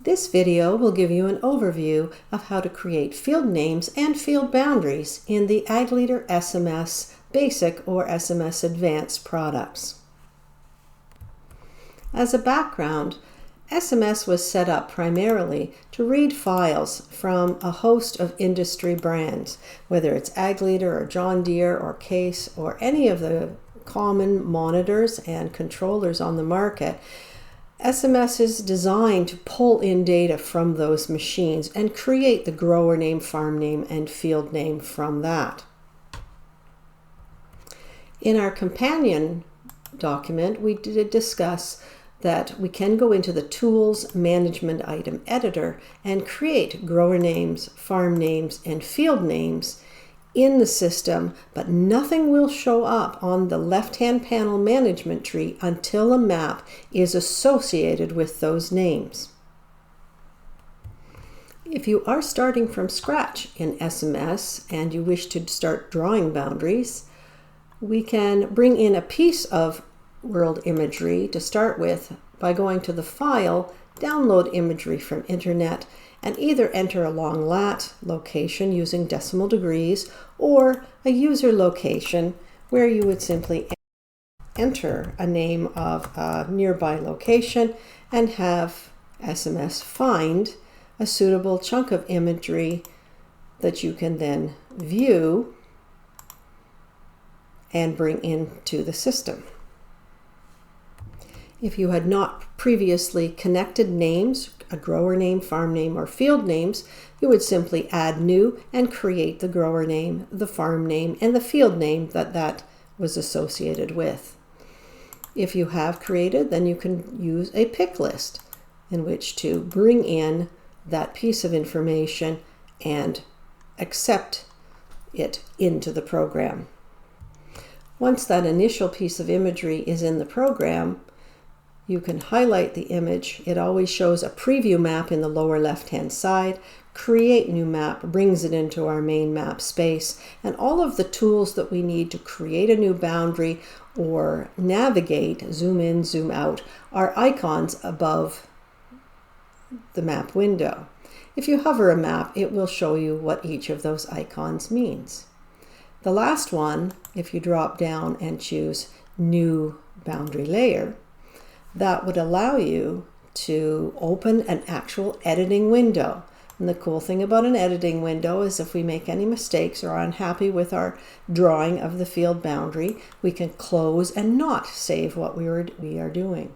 This video will give you an overview of how to create field names and field boundaries in the AgLeader SMS Basic or SMS Advanced products. As a background, SMS was set up primarily to read files from a host of industry brands, whether it's AgLeader or John Deere or Case or any of the common monitors and controllers on the market. SMS is designed to pull in data from those machines and create the grower name, farm name, and field name from that. In our companion document, we did discuss that we can go into the Tools Management Item Editor and create grower names, farm names, and field names in the system, but nothing will show up on the left-hand panel management tree until a map is associated with those names. If you are starting from scratch in SMS and you wish to start drawing boundaries, we can bring in a piece of world imagery to start with by going to the file, download imagery from internet, and either enter a long lat location using decimal degrees or a user location where you would simply enter a name of a nearby location and have SMS find a suitable chunk of imagery that you can then view and bring into the system. If you had not previously connected names, a grower name, farm name, or field names, you would simply add new and create the grower name, the farm name, and the field name that was associated with. If you have created, then you can use a pick list in which to bring in that piece of information and accept it into the program. Once that initial piece of imagery is in the program, you can highlight the image. It always shows a preview map in the lower left-hand side. Create new map brings it into our main map space, and all of the tools that we need to create a new boundary or navigate, zoom in, zoom out, are icons above the map window. If you hover a map, it will show you what each of those icons means. The last one, if you drop down and choose New Boundary Layer, that would allow you to open an actual editing window. And the cool thing about an editing window is if we make any mistakes or are unhappy with our drawing of the field boundary, we can close and not save what we are doing.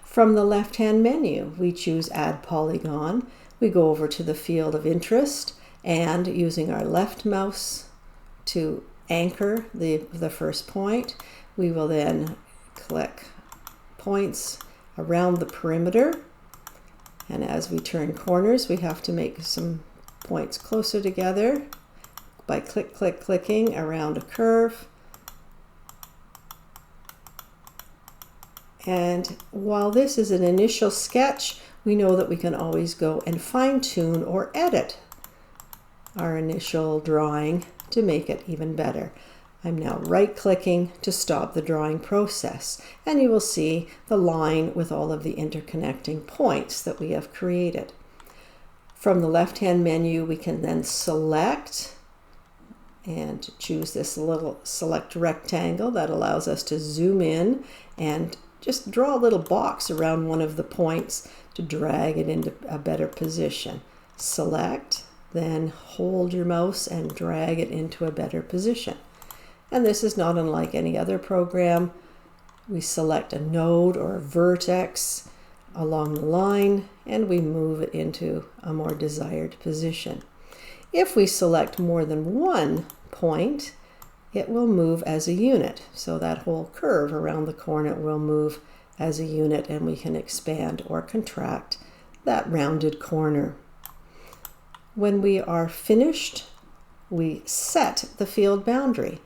From the left-hand menu, we choose Add Polygon. We go over to the field of interest, and using our left mouse to anchor the first point, we will then click points around the perimeter, and as we turn corners we have to make some points closer together by clicking around a curve. And while this is an initial sketch, we know that we can always go and fine-tune or edit our initial drawing to make it even better. I'm now right-clicking to stop the drawing process, and you will see the line with all of the interconnecting points that we have created. From the left-hand menu, we can then select and choose this little select rectangle that allows us to zoom in and just draw a little box around one of the points to drag it into a better position. Select, then hold your mouse and drag it into a better position. And this is not unlike any other program. We select a node or a vertex along the line and we move it into a more desired position. If we select more than one point, it will move as a unit. So that whole curve around the corner will move as a unit, and we can expand or contract that rounded corner. When we are finished, we set the field boundary.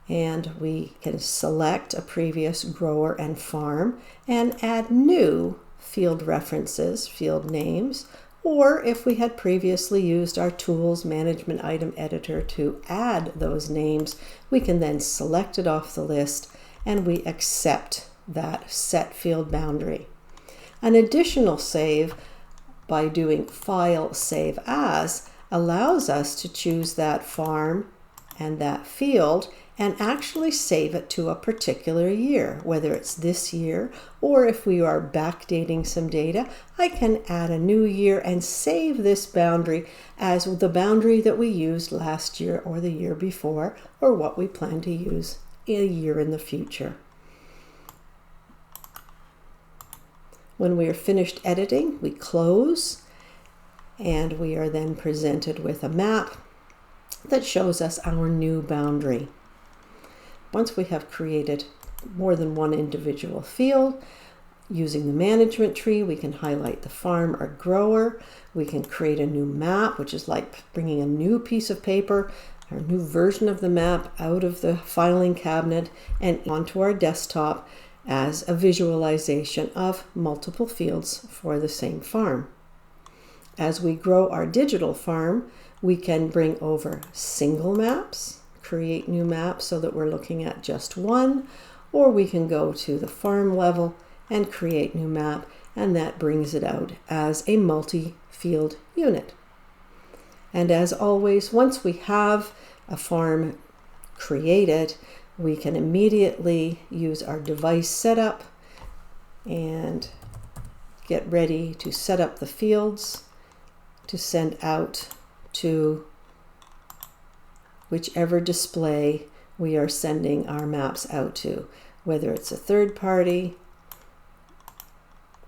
And we can select a previous grower and farm and add new field references, field names, or if we had previously used our Tools Management Item Editor to add those names, we can then select it off the list and we accept that set field boundary. An additional save by doing File Save As, allows us to choose that farm and that field and actually save it to a particular year, whether it's this year or if we are backdating some data, I can add a new year and save this boundary as the boundary that we used last year or the year before, or what we plan to use a year in the future. When we are finished editing, we close, and we are then presented with a map that shows us our new boundary. Once we have created more than one individual field, using the management tree, we can highlight the farm or grower. We can create a new map, which is like bringing a new piece of paper or a new version of the map out of the filing cabinet and onto our desktop as a visualization of multiple fields for the same farm. As we grow our digital farm, we can bring over single maps, create new maps so that we're looking at just one, or we can go to the farm level and create new map, and that brings it out as a multi-field unit. And as always, once we have a farm created, we can immediately use our device setup and get ready to set up the fields to send out to whichever display we are sending our maps out to, whether it's a third party,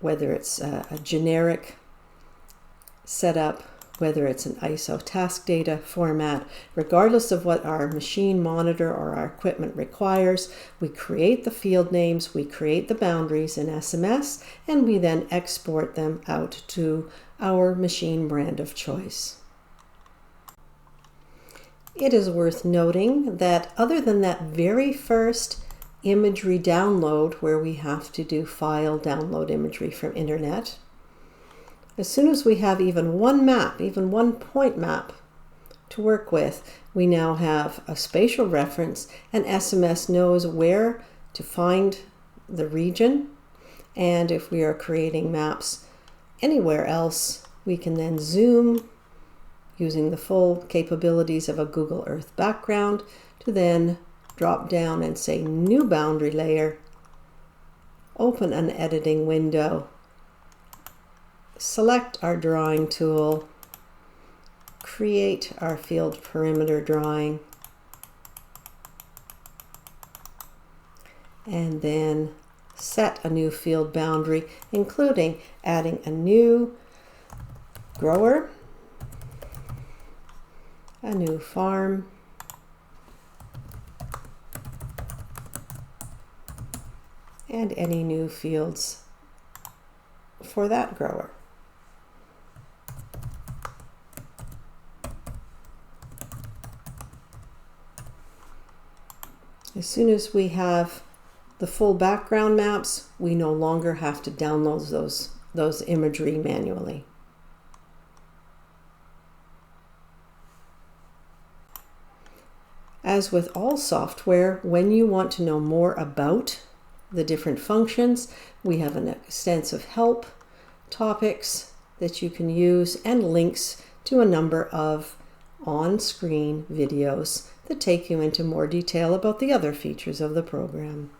whether it's a generic setup, whether it's an ISO task data format. Regardless of what our machine monitor or our equipment requires, we create the field names, we create the boundaries in SMS, and we then export them out to our machine brand of choice. It is worth noting that other than that very first imagery download where we have to do file download imagery from internet, as soon as we have even one map, even one point map to work with, we now have a spatial reference, and SMS knows where to find the region. And if we are creating maps anywhere else, we can then zoom using the full capabilities of a Google Earth background to then drop down and say new boundary layer, open an editing window, select our drawing tool, create our field perimeter drawing, and then set a new field boundary, including adding a new grower, a new farm, and any new fields for that grower. As soon as we have the full background maps, we no longer have to download those imagery manually. As with all software, when you want to know more about the different functions, we have an extensive help topics that you can use and links to a number of on-screen videos that take you into more detail about the other features of the program.